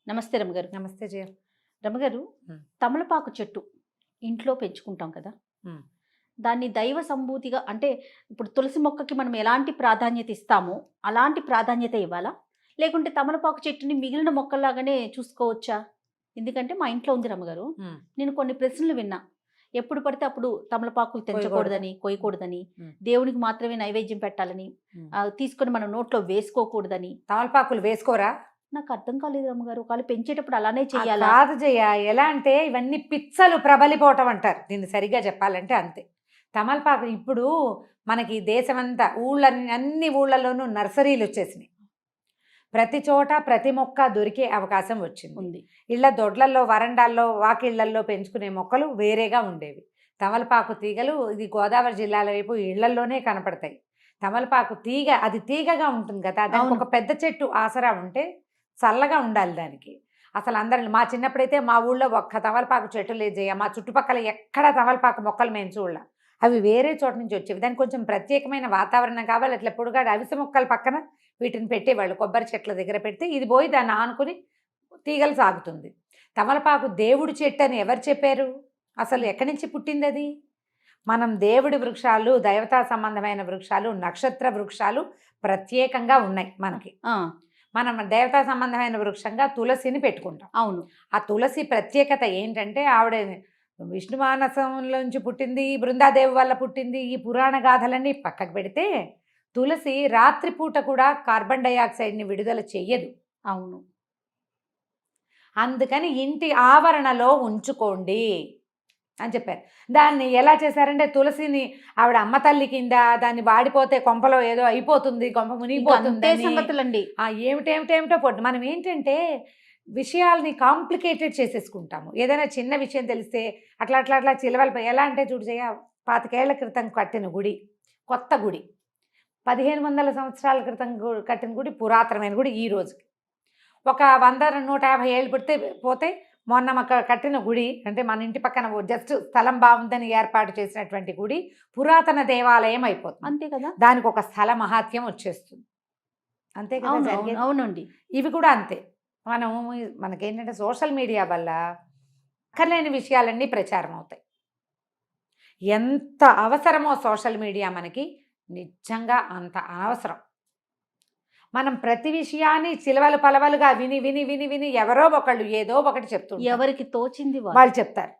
నమస్తే రమగారు. నమస్తే జయ. రమగారు, తమలపాకు చెట్టు ఇంట్లో పెంచుకుంటాం కదా. దాన్ని దైవ సంభూతిగా అంటే ఇప్పుడు తులసి మొక్కకి మనం ఎలాంటి ప్రాధాన్యత ఇస్తామో అలాంటి ప్రాధాన్యత ఇవ్వాలా? లేకుంటే తమలపాకు చెట్టుని మిగిలిన మొక్కల్లాగానే చూసుకోవచ్చా? ఎందుకంటే మా ఇంట్లో ఉంది రమగారు. నేను కొన్ని ప్రశ్నలు విన్నా. ఎప్పుడు పడితే అప్పుడు తమలపాకులు తెంచకూడదని, కొయ్యకూడదని, దేవునికి మాత్రమే నైవేద్యం పెట్టాలని, తీసుకొని మనం నోట్లో వేసుకోకూడదని. తమలపాకులు వేసుకోరా? నాకు అర్థం కాలేదు రమ్మగారు. ఒకవేళ పెంచేటప్పుడు అలానే చెయ్యాలా? కాదు జయ, ఎలా అంటే ఇవన్నీ పిచ్చలు ప్రబలిపోవటం అంటారు దీన్ని. సరిగ్గా చెప్పాలంటే అంతే. తమలపాకు ఇప్పుడు మనకి దేశమంతా అన్ని ఊళ్ళలోనూ నర్సరీలు వచ్చేసినాయి. ప్రతి చోట ప్రతి మొక్క దొరికే అవకాశం వచ్చింది. ఇళ్ల దొడ్లల్లో, వరండాల్లో, వాకిళ్లల్లో పెంచుకునే మొక్కలు వేరేగా ఉండేవి. తమలపాకు తీగలు ఇది గోదావరి జిల్లాల వైపు ఇళ్లల్లోనే కనపడతాయి. తమలపాకు తీగ అది తీగగా ఉంటుంది కదా, దానికి ఒక పెద్ద చెట్టు ఆసరా ఉంటే చల్లగా ఉండాలి దానికి. అసలు అందరిని మా చిన్నప్పుడైతే మా ఊళ్ళో ఒక్క తమలపాకు చెట్టు లేదు జయ. మా చుట్టుపక్కల ఎక్కడ తమలపాకు మొక్కలు మేము చూడాల. అవి వేరే చోట నుంచి వచ్చేవి. దానికి కొంచెం ప్రత్యేకమైన వాతావరణం కావాలి. అట్లా పొడుగాడు అవిసె మొక్కల పక్కన వీటిని పెట్టేవాళ్ళు. కొబ్బరి చెట్ల దగ్గర పెడితే ఇది పోయి దాన్ని ఆనుకుని తీగలు సాగుతుంది. తమలపాకు దేవుడి చెట్టు అని ఎవరు చెప్పారు? అసలు ఎక్కడి నుంచి పుట్టింది అది? మనం దేవుడి వృక్షాలు, దైవతా సంబంధమైన వృక్షాలు, నక్షత్ర వృక్షాలు ప్రత్యేకంగా ఉన్నాయి మనకి. మనం దేవతా సంబంధమైన వృక్షంగా తులసిని పెట్టుకుంటాం. అవును. ఆ తులసి ప్రత్యేకత ఏంటంటే ఆవిడ విష్ణు మానసంలోంచి పుట్టింది, బృందాదేవి వల్ల పుట్టింది. ఈ పురాణ గాథలన్నీ పక్కకు పెడితే తులసి రాత్రిపూట కూడా కార్బన్ డైఆక్సైడ్ని విడుదల చెయ్యదు. అవును. అందుకని ఇంటి ఆవరణలో ఉంచుకోండి అని చెప్పారు. దాన్ని ఎలా చేశారంటే తులసిని ఆవిడ అమ్మ తల్లి కింద, దాన్ని వాడిపోతే కొంపలో ఏదో అయిపోతుంది, కొంప మునిగిపోతుంది సంగతులండి. ఏమిటేమిటో పొట్టు. మనం ఏంటంటే విషయాల్ని కాంప్లికేటెడ్ చేసేసుకుంటాము. ఏదైనా చిన్న విషయం తెలిస్తే అట్లా అట్లా అట్లా చిలవలు. ఎలా అంటే చూడు చేయ, 25 ఏళ్ల క్రితం కట్టిన గుడి కొత్త గుడి, 1500 సంవత్సరాల క్రితం కట్టిన గుడి పురాతనమైన గుడి. ఈ రోజుకి ఒక 100-150 ఏళ్ళు పోతే మొన్న మాకు కట్టిన గుడి అంటే మన ఇంటి పక్కన జస్ట్ స్థలం బాగుందని ఏర్పాటు చేసినటువంటి గుడి పురాతన దేవాలయం అయిపోతుంది. అంతే కదా. దానికి ఒక స్థల మహాత్యం వచ్చేస్తుంది. అంతే కదా. అవునండి. ఇవి కూడా అంతే. మనకేంటంటే సోషల్ మీడియా వల్ల అక్కర్లేని విషయాలన్నీ ప్రచారం అవుతాయి. ఎంత అవసరమో సోషల్ మీడియా మనకి, నిజంగా అంత అనవసరం. మనం ప్రతి విషయాన్ని చిలవలు పలవలుగా విని విని విని విని ఎవరో ఒకళ్ళు ఏదో ఒకటి చెప్తుంటారు. ఎవరికి తోచింది వాళ్ళు చెప్తారు.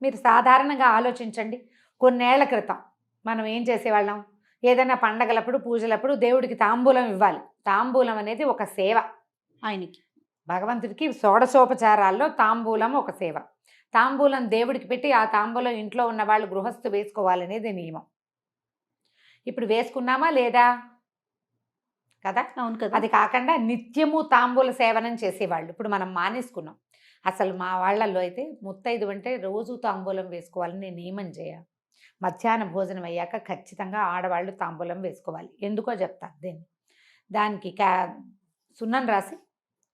మీరు సాధారణంగా ఆలోచించండి. కొన్నేళ్ల క్రితం మనం ఏం చేసేవాళ్ళం? ఏదైనా పండగలప్పుడు, పూజలప్పుడు దేవుడికి తాంబూలం ఇవ్వాలి. తాంబూలం అనేది ఒక సేవ. ఆయనకి, భగవంతుడికి షోడశోపచారాల్లో తాంబూలం ఒక సేవ. తాంబూలం దేవుడికి పెట్టి ఆ తాంబూలం ఇంట్లో ఉన్న వాళ్ళు గృహస్థు వేసుకోవాలనేది నియమం. ఇప్పుడు వేసుకున్నామా లేదా? కదా. అవును కదా. అది కాకుండా నిత్యము తాంబూల సేవనం చేసేవాళ్ళు. ఇప్పుడు మనం మానేసుకున్నాం. అసలు మా వాళ్ళల్లో అయితే ముత్తైదు అంటే రోజు తాంబూలం వేసుకోవాలని నియమం చేయాలి. మధ్యాహ్న భోజనం అయ్యాక ఖచ్చితంగా ఆడవాళ్ళు తాంబూలం వేసుకోవాలి. ఎందుకో చెప్తాను. దానికి సున్నం రాసి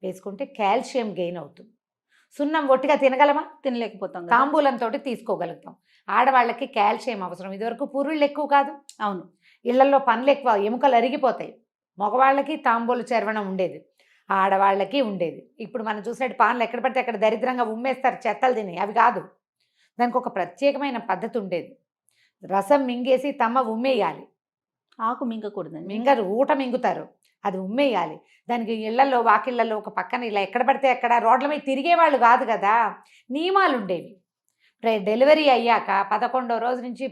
వేసుకుంటే కాల్షియం గెయిన్ అవుతుంది. సున్నం ఒట్టిగా తినగలమా? తినలేకపోతాం. తాంబూలంతో తీసుకోగలుగుతాం. ఆడవాళ్ళకి కాల్షియం అవసరం. ఇదివరకు పురుళ్ళు ఎక్కువ కాదు. అవును. ఇళ్లలో పనులు ఎక్కువ, ఎముకలు అరిగిపోతాయి. మగవాళ్ళకి తాంబూల చర్వణం ఉండేది, ఆడవాళ్ళకి ఉండేది. ఇప్పుడు మనం చూసినట్టు పాన్లు ఎక్కడ పడితే అక్కడ దరిద్రంగా ఉమ్మేస్తారు, చెత్తలు తిని. అవి కాదు, దానికి ఒక ప్రత్యేకమైన పద్ధతి ఉండేది. రసం మింగేసి తమ్మ ఉమ్మేయాలి. ఆకు మింగకూడదు. మింగరు, ఊట మింగుతారు. అది ఉమ్మేయాలి. దానికి ఇళ్లలో, వాకిళ్లలో ఒక పక్కన ఇలా ఎక్కడ పడితే అక్కడ రోడ్ల మీద తిరిగేవాళ్ళు కాదు కదా, నియమాలు ఉండేవి. డెలివరీ అయ్యాక 11వ రోజు నుంచి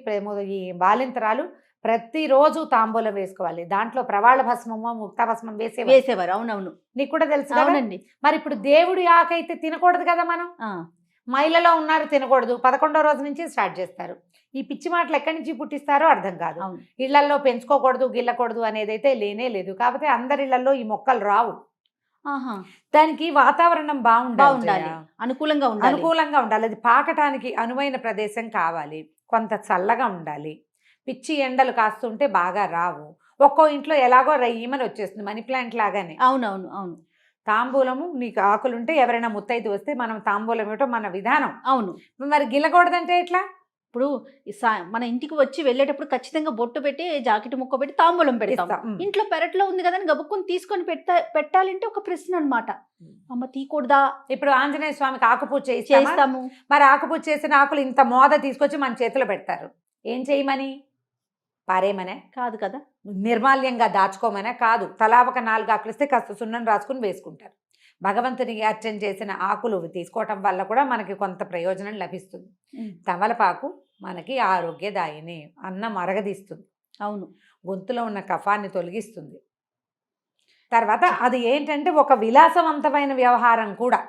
ఈ బాలింతరాలు ప్రతిరోజు తాంబూలం వేసుకోవాలి. దాంట్లో ప్రవాళ భస్మమో ముక్తా భస్మం వేసేవారు. అవునవును, నీకు కూడా తెలుసు. అవునండి. మరి ఇప్పుడు దేవుడి ఆకైతే తినకూడదు కదా. మనం మైలలో ఉన్నారు, తినకూడదు. 11వ రోజు నుంచి స్టార్ట్ చేస్తారు. ఈ పిచ్చి మాటలు ఎక్కడి నుంచి పుట్టిస్తారో అర్థం కాదు. ఇళ్లలో పెంచుకోకూడదు, గిల్లకూడదు అనేదైతే లేనే లేదు. కాకపోతే అందరి ఇళ్లలో ఈ మొక్కలు రావు. దానికి వాతావరణం బాగుండాలి, అనుకూలంగా ఉండాలి. అది పాకటానికి అనువైన ప్రదేశం కావాలి, కొంత చల్లగా ఉండాలి. పిచ్చి ఎండలు కాస్తుంటే బాగా రావు. ఒక్కో ఇంట్లో ఎలాగో రయ్యమని వచ్చేస్తుంది, మనీ ప్లాంట్ లాగానే. అవునవును. అవును. తాంబూలము నీకు ఆకులుంటే ఎవరైనా ముత్తైదు వస్తే మనం తాంబూలం ఇవ్వటం మన విధానం. అవును. మరి గిల్లకూడదంటే ఎట్లా? ఇప్పుడు మన ఇంటికి వచ్చి వెళ్ళేటప్పుడు ఖచ్చితంగా బొట్టు పెట్టి జాకెట్ ముక్క పెట్టి తాంబూలం పెడతాం. ఇస్తాం. ఇంట్లో పెరట్లో ఉంది కదా అని గబుక్కుని తీసుకొని పెట్టాలంటే ఒక ప్రశ్న అన్నమాట. అమ్మ తీయకూడదా? ఇప్పుడు ఆంజనేయ స్వామికి ఆకుపూజ చేస్తాము. మరి ఆకుపూజ చేసిన ఆకులు ఇంత మోద తీసుకొచ్చి మన చేతిలో పెడతారు. ఏం చేయమని? పారేమనే కాదు కదా. నిర్మాల్యంగా దాచుకోమనే కాదు. తలా ఒక 4 ఆకులు ఇస్తే కాస్త సున్నం రాసుకుని వేసుకుంటారు. భగవంతునికి అర్చన చేసిన ఆకులు తీసుకోవటం వల్ల కూడా మనకి కొంత ప్రయోజనం లభిస్తుంది. తమలపాకు మనకి ఆరోగ్యదాయిని, అన్నం అరగదీస్తుంది, అవును, గొంతులో ఉన్న కఫాన్ని తొలగిస్తుంది. తర్వాత అది ఏంటంటే ఒక విలాసవంతమైన వ్యవహారం కూడా.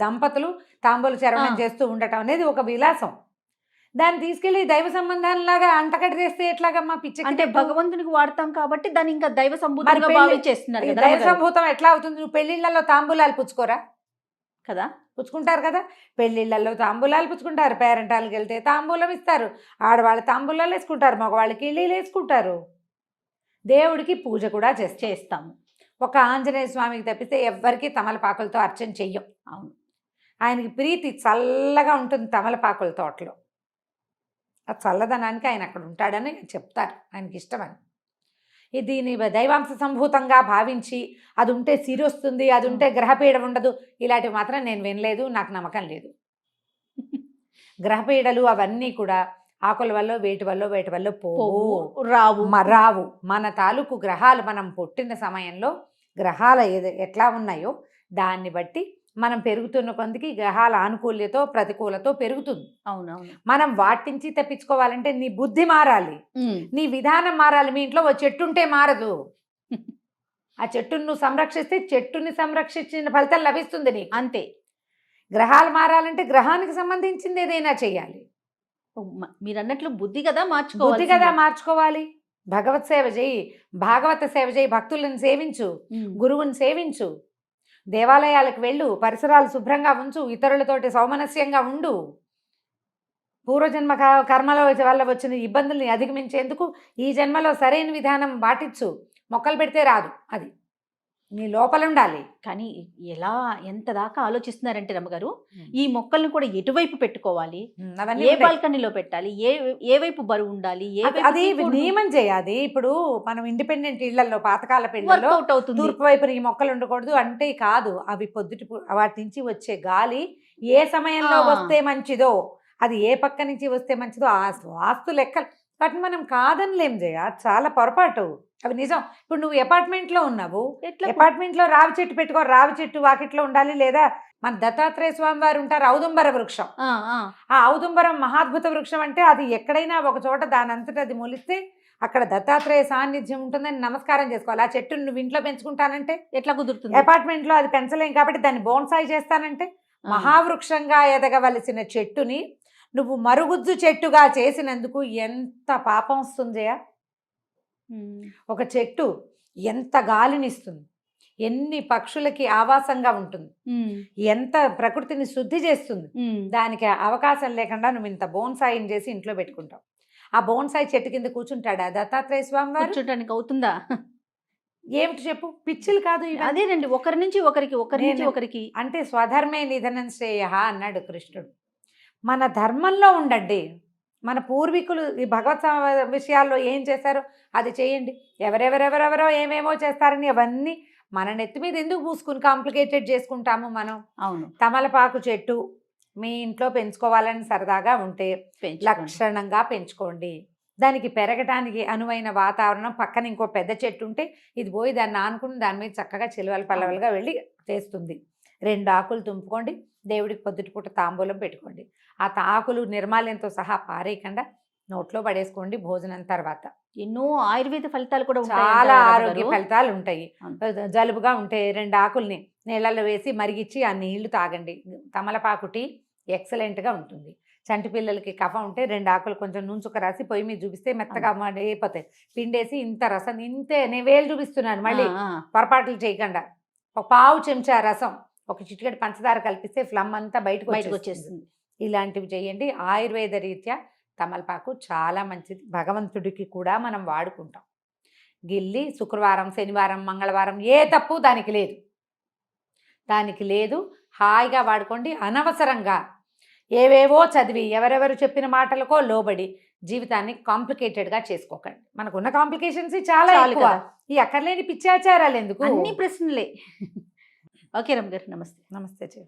దంపతులు తాంబూల చరవణం చేస్తూ ఉండటం అనేది ఒక విలాసం. దాన్ని తీసుకెళ్లి దైవ సంబంధాలలాగా అంటకట్ట చేస్తే ఎట్లాగమ్మా? పిచ్చి. అంటే భగవంతునికి వాడతాం కాబట్టి దాన్ని ఇంకా దైవ సంభూతంగా భావించేస్తున్నారు కదా. దైవ సంభూతం ఎట్లా అవుతుంది? నువ్వు పెళ్లిళ్లలో తాంబూలాలు పుచ్చుకోరా కదా? పుచ్చుకుంటారు కదా. పెళ్లిళ్లలో తాంబూలాలు పుచ్చుకుంటారు, పేరెంటాలకు వెళ్తే తాంబూలం ఇస్తారు, ఆడవాళ్ళు తాంబూలాలు వేసుకుంటారు, మగవాళ్ళకి ఇల్లీలు వేసుకుంటారు. దేవుడికి పూజ కూడా చేస్తాము. ఒక ఆంజనేయ స్వామికి తప్పిస్తే ఎవ్వరికి తమలపాకులతో అర్చన చెయ్యం. అవును, ఆయనకి ప్రీతి చల్లగా ఉంటుంది తమలపాకుల తోటలో. ఆ చల్లదనానికి ఆయన అక్కడ ఉంటాడని చెప్తారు, ఆయనకి ఇష్టమని. దీన్ని దైవాంశ సంభూతంగా భావించి అది ఉంటే సిరి వస్తుంది, అది ఉంటే గ్రహపీడ ఉండదు, ఇలాంటివి మాత్రం నేను వినలేదు, నాకు నమ్మకం లేదు. గ్రహపీడలు అవన్నీ కూడా ఆకుల వల్ల వేటి వల్ల రావు. మన తాలూకు గ్రహాలు మనం పుట్టిన సమయంలో గ్రహాలు ఎట్లా ఉన్నాయో దాన్ని బట్టి మనం పెరుగుతున్న కొందికి గ్రహాల ఆనుకూల్యతో ప్రతికూలతో పెరుగుతుంది. అవునవును. మనం వాటి నుంచి తప్పించుకోవాలంటే నీ బుద్ధి మారాలి, నీ విధానం మారాలి. మీ ఇంట్లో ఓ చెట్టు ఉంటే మారదు. ఆ చెట్టును నువ్వు సంరక్షిస్తే చెట్టుని సంరక్షించిన ఫలితం లభిస్తుంది నీకు. అంతే. గ్రహాలు మారాలంటే గ్రహానికి సంబంధించింది ఏదైనా చెయ్యాలి. మీరు అన్నట్లు బుద్ధి కదా మార్చుకోవాలి. భగవత్ సేవ చేయి, భాగవత సేవ చేయి, భక్తులను సేవించు, గురువుని సేవించు, దేవాలయాలకు వెళ్ళు, పరిసరాలు శుభ్రంగా ఉంచు, ఇతరులతోటి సౌమనస్యంగా ఉండు. పూర్వజన్మ కర్మల వల్ల వచ్చిన ఇబ్బందుల్ని అధిగమించేందుకు ఈ జన్మలో సరైన విధానం పాటించు. మొక్కలు పెడితే రాదు, అది నీ లోపల ఉండాలి. కానీ ఎంత దాకా ఆలోచిస్తున్నారంటే రమ్మగారు, ఈ మొక్కల్ని కూడా ఎటువైపు పెట్టుకోవాలి, ఏ బాల్కనీలో పెట్టాలి, ఏ వైపు బరువు ఉండాలి, అది నియమం చేయాలి. ఇప్పుడు మనం ఇండిపెండెంట్ ఇళ్లలో పాతకాల పెళ్లిలో తూర్పు వైపున ఈ మొక్కలు ఉండకూడదు అంటే కాదు. అవి పొద్దుటి వాటి నుంచి వచ్చే గాలి ఏ సమయంలో వస్తే మంచిదో, అది ఏ పక్క నుంచి వస్తే మంచిదో ఆ వాస్తు లెక్కలు వాటిని మనం కాదనిలేం చేయ. చాలా పొరపాటు, అవి నిజం. ఇప్పుడు నువ్వు అపార్ట్మెంట్లో ఉన్నావు, అపార్ట్మెంట్లో రావి చెట్టు పెట్టుకో, రావి చెట్టు వాకిట్లో ఉండాలి. లేదా మన దత్తాత్రేయ స్వామి వారు ఉంటారు, ఔదుంబర వృక్షం. ఆ ఔదుంబరం మహాద్భుత వృక్షం. అంటే అది ఎక్కడైనా ఒక చోట దాని అంతటా అది మొలిస్తే అక్కడ దత్తాత్రేయ సాన్నిధ్యం ఉంటుందని నమస్కారం చేసుకోవాలి. ఆ చెట్టును నువ్వు ఇంట్లో పెంచుకుంటానంటే ఎట్లా కుదురుతుంది? అపార్ట్మెంట్లో అది పెంచలేం కాబట్టి దాన్ని బోన్సాయి చేస్తానంటే, మహావృక్షంగా ఎదగవలసిన చెట్టుని నువ్వు మరుగుజ్జు చెట్టుగా చేసినందుకు ఎంత పాపం వస్తుందయా. ఒక చెట్టు ఎంత గాలినిస్తుంది, ఎన్ని పక్షులకి ఆవాసంగా ఉంటుంది, ఎంత ప్రకృతిని శుద్ధి చేస్తుంది. దానికి అవకాశం లేకుండా నువ్వు ఇంత బోన్సాయిని చేసి ఇంట్లో పెట్టుకుంటావు. ఆ బోన్సాయి చెట్టు కింద కూర్చుంటాడా దత్తాత్రేయ స్వామి వారు? కూర్చుంటానికి అవుతుందా? ఏమిటి చెప్పు, పిచ్చిలు కాదు. అదేనండి, ఒకరి నుంచి ఒకరికి అంటే స్వధర్మే నిధనం శ్రేయ అన్నాడు కృష్ణుడు. మన ధర్మంలో ఉండండి. మన పూర్వీకులు ఈ భగవత్ విషయాల్లో ఏం చేశారో అది చేయండి. ఎవరెవరెవరెవరో ఏమేమో చేస్తారని అవన్నీ మన నెత్తి మీద ఎందుకు పూసుకుని కాంప్లికేటెడ్ చేసుకుంటాము మనం? అవును. తమలపాకు చెట్టు మీ ఇంట్లో పెంచుకోవాలని సరదాగా ఉంటే లక్షణంగా పెంచుకోండి. దానికి పెరగటానికి అనువైన వాతావరణం, పక్కన ఇంకో పెద్ద చెట్టు ఉంటే ఇది పోయి దాన్ని ఆనుకుని దాని మీద చక్కగా చిలువలు పల్లవలుగా వెళ్ళి చేస్తుంది. 2 ఆకులు తుంపుకోండి, దేవుడికి పొద్దుటిపూట తాంబూలం పెట్టుకోండి. ఆ ఆకులు నిర్మాల్యంతో సహా పారేయకుండా నోట్లో పడేసుకోండి భోజనం తర్వాత. ఎన్నో ఆయుర్వేద ఫలితాలు కూడా చాలా ఆరోగ్య ఫలితాలు ఉంటాయి. జలుబుగా ఉంటే 2 ఆకుల్ని నీళ్ళల్లో వేసి మరిగిచ్చి ఆ నీళ్లు తాగండి. తమలపాకు టీ ఎక్సలెంట్గా ఉంటుంది. చంటి పిల్లలకి కఫం ఉంటే 2 ఆకులు కొంచెం నూనె రాసి పొయ్యి మీద చూపిస్తే మెత్తగా అయిపోతాయి. పిండేసి ఇంత రసం, ఇంతే నేను వేలు చూపిస్తున్నాను, మళ్ళీ పొరపాట్లు చేయకుండా. ఒక పావు చెంచా రసం, ఒక చిటికెడు పంచదార కల్పిస్తే ఫ్లమ్ అంతా బయటకు వచ్చేస్తుంది. ఇలాంటివి చేయండి. ఆయుర్వేద రీత్యా తమలపాకు చాలా మంచిది. భగవంతుడికి కూడా మనం వాడుకుంటాం. గిల్లి శుక్రవారం, శనివారం, మంగళవారం ఏ తప్పు దానికి లేదు. హాయిగా వాడుకోండి. అనవసరంగా ఏవేవో చదివి ఎవరెవరు చెప్పిన మాటలకో లోబడి జీవితాన్ని కాంప్లికేటెడ్గా చేసుకోకండి. మనకున్న కాంప్లికేషన్స్ చాలా చాలు ఎక్కువ. కదా. ఈ అక్కర్లేని పిచ్చాచారాలు ఎందుకు? అన్ని ప్రశ్నలే. ఓకే రమ్య గారు, నమస్తే. నమస్తే.